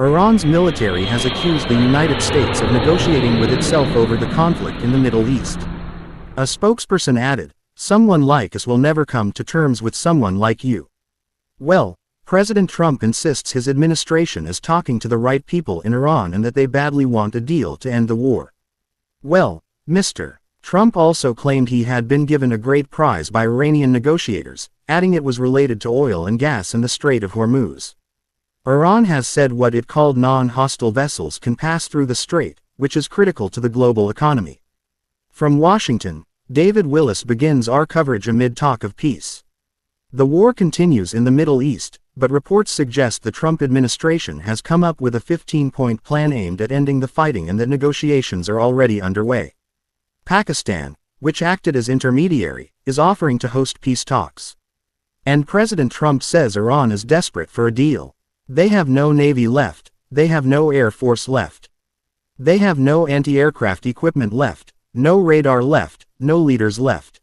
Iran's military has accused the United States of negotiating with itself over the conflict in the Middle East. A spokesperson added, "Someone like us will never come to terms with someone like you." Well, President Trump insists his administration is talking to the right people in Iran and that they badly want a deal to end the war. Well, Mr. Trump also claimed he had been given a great prize by Iranian negotiators, adding it was related to oil and gas in the Strait of Hormuz. Iran has said what it called non-hostile vessels can pass through the strait, which is critical to the global economy. From Washington, David Willis begins our coverage amid talk of peace. The war continues in the Middle East, but reports suggest the Trump administration has come up with a 15-point plan aimed at ending the fighting and that negotiations are already underway. Pakistan, which acted as intermediary, is offering to host peace talks. And President Trump says Iran is desperate for a deal. They have no navy left, they have no air force left. They have no anti-aircraft equipment left, no radar left, no leaders left.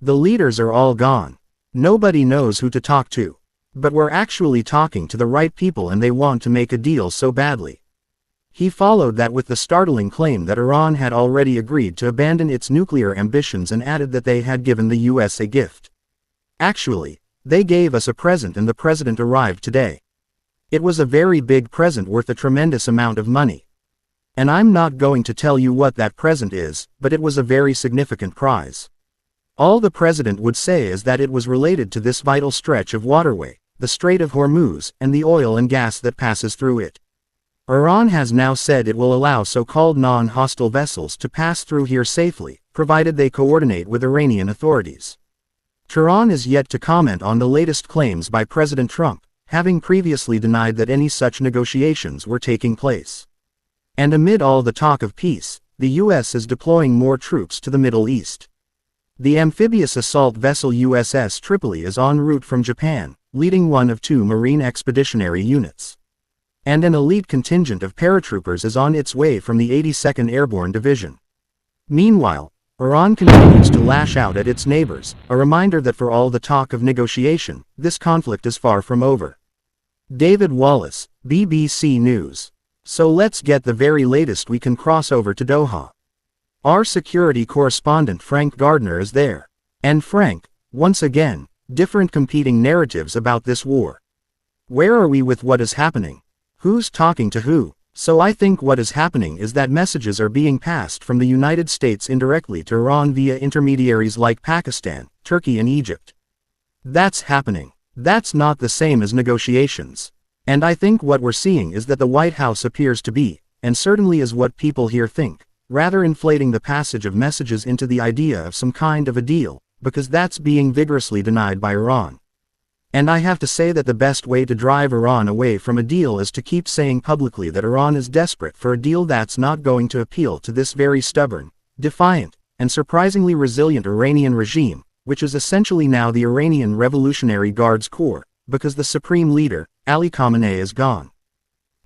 The leaders are all gone. Nobody knows who to talk to. But we're actually talking to the right people and they want to make a deal so badly. He followed that with the startling claim that Iran had already agreed to abandon its nuclear ambitions and added that they had given the US a gift. Actually, they gave us a present and the president arrived today. It was a very big present worth a tremendous amount of money. And I'm not going to tell you what that present is, but it was a very significant prize. All the president would say is that it was related to this vital stretch of waterway, the Strait of Hormuz, and the oil and gas that passes through it. Iran has now said it will allow so-called non-hostile vessels to pass through here safely, provided they coordinate with Iranian authorities. Tehran is yet to comment on the latest claims by President Trump, having previously denied that any such negotiations were taking place. And amid all the talk of peace, the U.S. is deploying more troops to the Middle East. The amphibious assault vessel USS Tripoli is en route from Japan, leading one of 2 Marine Expeditionary Units. And an elite contingent of paratroopers is on its way from the 82nd Airborne Division. Meanwhile, Iran continues to lash out at its neighbors, a reminder that for all the talk of negotiation, this conflict is far from over. David Wallace, BBC News. So let's get the very latest. We can cross over to Doha. Our security correspondent Frank Gardner is there. And Frank, once again, different competing narratives about this war. Where are we with what is happening? Who's talking to who? So I think what is happening is that messages are being passed from the United States indirectly to Iran via intermediaries like Pakistan, Turkey and Egypt. That's happening. That's not the same as negotiations. And I think what we're seeing is that the White House appears to be, and certainly is what people here think, rather inflating the passage of messages into the idea of some kind of a deal, because that's being vigorously denied by Iran. And I have to say that the best way to drive Iran away from a deal is to keep saying publicly that Iran is desperate for a deal that's not going to appeal to this very stubborn, defiant, and surprisingly resilient Iranian regime, which is essentially now the Iranian Revolutionary Guards Corps, because the supreme leader, Ali Khamenei, is gone.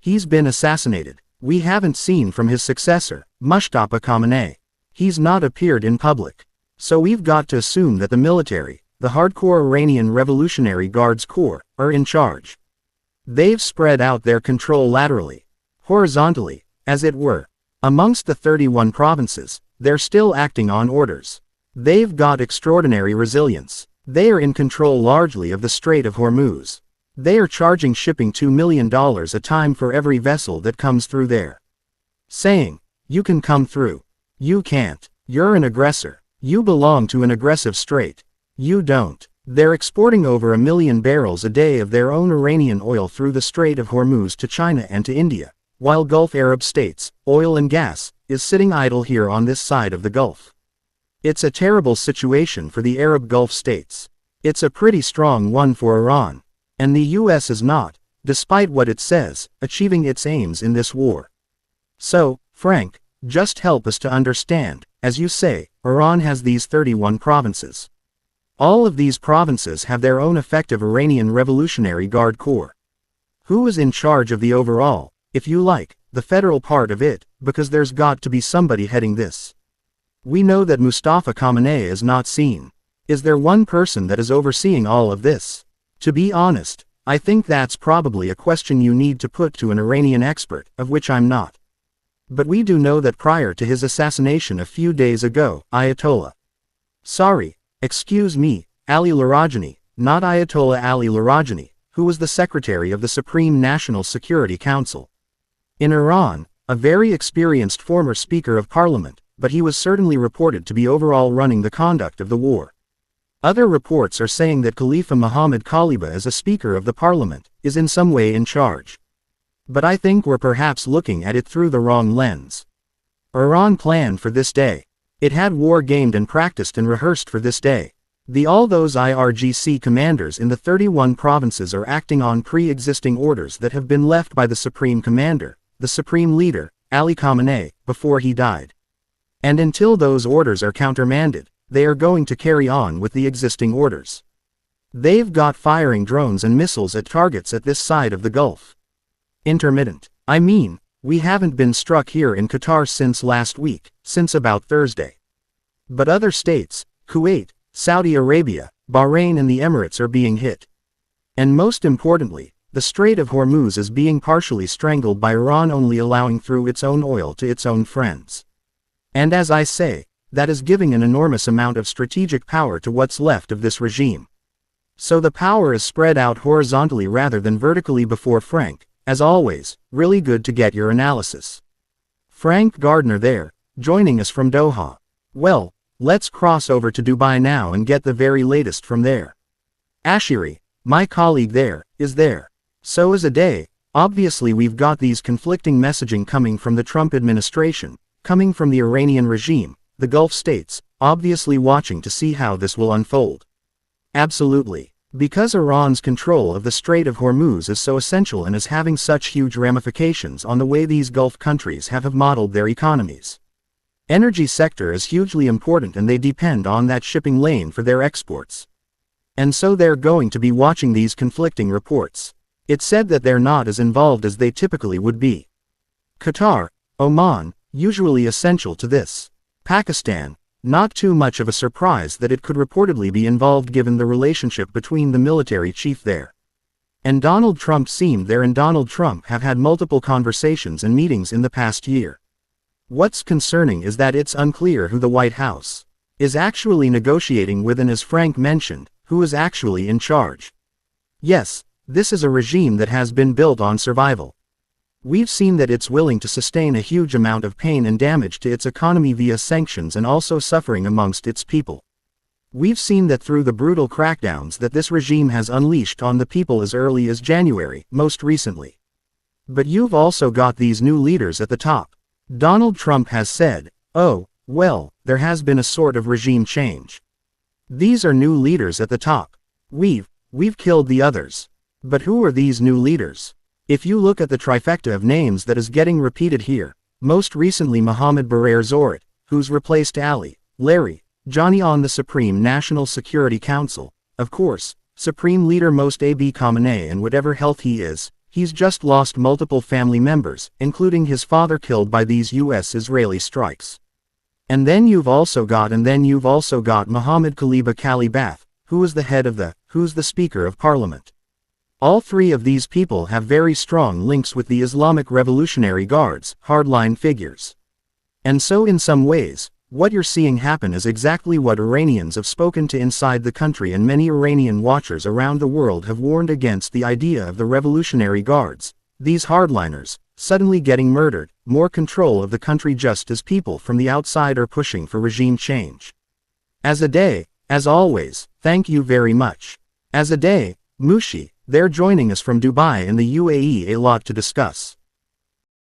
He's been assassinated. We haven't seen from his successor, Mustafa Khamenei. He's not appeared in public. So we've got to assume that the military, the hardcore Iranian Revolutionary Guards Corps, are in charge. They've spread out their control laterally, horizontally, as it were. Amongst the 31 provinces, they're still acting on orders. They've got extraordinary resilience. They are in control largely of the Strait of Hormuz. They are charging shipping $2 million a time for every vessel that comes through there. Saying, you can come through. You can't. You're an aggressor. You belong to an aggressive strait. You don't. They're exporting over 1 million barrels a day of their own Iranian oil through the Strait of Hormuz to China and to India, while Gulf Arab states, oil and gas, is sitting idle here on this side of the Gulf. It's a terrible situation for the Arab Gulf states. It's a pretty strong one for Iran. And the US is not, despite what it says, achieving its aims in this war. So, Frank, just help us to understand, as you say, Iran has these 31 provinces. All of these provinces have their own effective Iranian Revolutionary Guard Corps. Who is in charge of the overall, if you like, the federal part of it, because there's got to be somebody heading this. We know that Mustafa Khamenei is not seen. Is there one person that is overseeing all of this? To be honest, I think that's probably a question you need to put to an Iranian expert, of which I'm not. But we do know that prior to his assassination a few days ago, Ayatollah. Sorry, excuse me, Ali Larijani, not Ayatollah Ali Larijani, who was the Secretary of the Supreme National Security Council. In Iran, a very experienced former Speaker of Parliament, but he was certainly reported to be overall running the conduct of the war. Other reports are saying that Khalifa Mohammad Kaliba as a Speaker of the Parliament, is in some way in charge. But I think we're perhaps looking at it through the wrong lens. Iran planned for this day. It had war gamed and practiced and rehearsed for this day. All those IRGC commanders in the 31 provinces are acting on pre-existing orders that have been left by the Supreme Commander, the Supreme Leader, Ali Khamenei, before he died. And until those orders are countermanded, they are going to carry on with the existing orders. They've got firing drones and missiles at targets at this side of the Gulf. Intermittent. I mean, we haven't been struck here in Qatar since last week, since about Thursday. But other states, Kuwait, Saudi Arabia, Bahrain and the Emirates are being hit. And most importantly, the Strait of Hormuz is being partially strangled by Iran only allowing through its own oil to its own friends. And as I say, that is giving an enormous amount of strategic power to what's left of this regime. So the power is spread out horizontally rather than vertically before Frank. As always, really good to get your analysis. Frank Gardner there, joining us from Doha. Well, let's cross over to Dubai now and get the very latest from there. Ashiri, my colleague there, is there. So is Ade. Obviously we've got these conflicting messaging coming from the Trump administration, coming from the Iranian regime, the Gulf states, obviously watching to see how this will unfold. Absolutely. Because Iran's control of the Strait of Hormuz is so essential and is having such huge ramifications on the way these Gulf countries have modeled their economies. Energy sector is hugely important and they depend on that shipping lane for their exports. And so they're going to be watching these conflicting reports. It's said that they're not as involved as they typically would be. Qatar, Oman, usually essential to this. Pakistan, not too much of a surprise that it could reportedly be involved given the relationship between the military chief there. And Donald Trump seemed there and Donald Trump have had multiple conversations and meetings in the past year. What's concerning is that it's unclear who the White House is actually negotiating with and as Frank mentioned, who is actually in charge. Yes, this is a regime that has been built on survival. We've seen that it's willing to sustain a huge amount of pain and damage to its economy via sanctions and also suffering amongst its people. We've seen that through the brutal crackdowns that this regime has unleashed on the people as early as January, most recently. But you've also got these new leaders at the top. Donald Trump has said, oh, well, there has been a sort of regime change. These are new leaders at the top. We've killed the others. But who are these new leaders? If you look at the trifecta of names that is getting repeated here, most recently Mohammad Barer Zorit, who's replaced Ali, Larry, Johnny on the Supreme National Security Council, of course, Supreme Leader Most AB Khamenei and whatever health he is, he's just lost multiple family members, including his father killed by these US-Israeli strikes. And then you've also got Mohammad Kaliba Kalibath, who's the Speaker of Parliament. All three of these people have very strong links with the Islamic Revolutionary Guards, hardline figures. And so in some ways, what you're seeing happen is exactly what Iranians have spoken to inside the country and many Iranian watchers around the world have warned against the idea of the Revolutionary Guards, these hardliners, suddenly getting murdered, more control of the country just as people from the outside are pushing for regime change. As always, thank you very much. Mushi, they're joining us from Dubai and the UAE, a lot to discuss.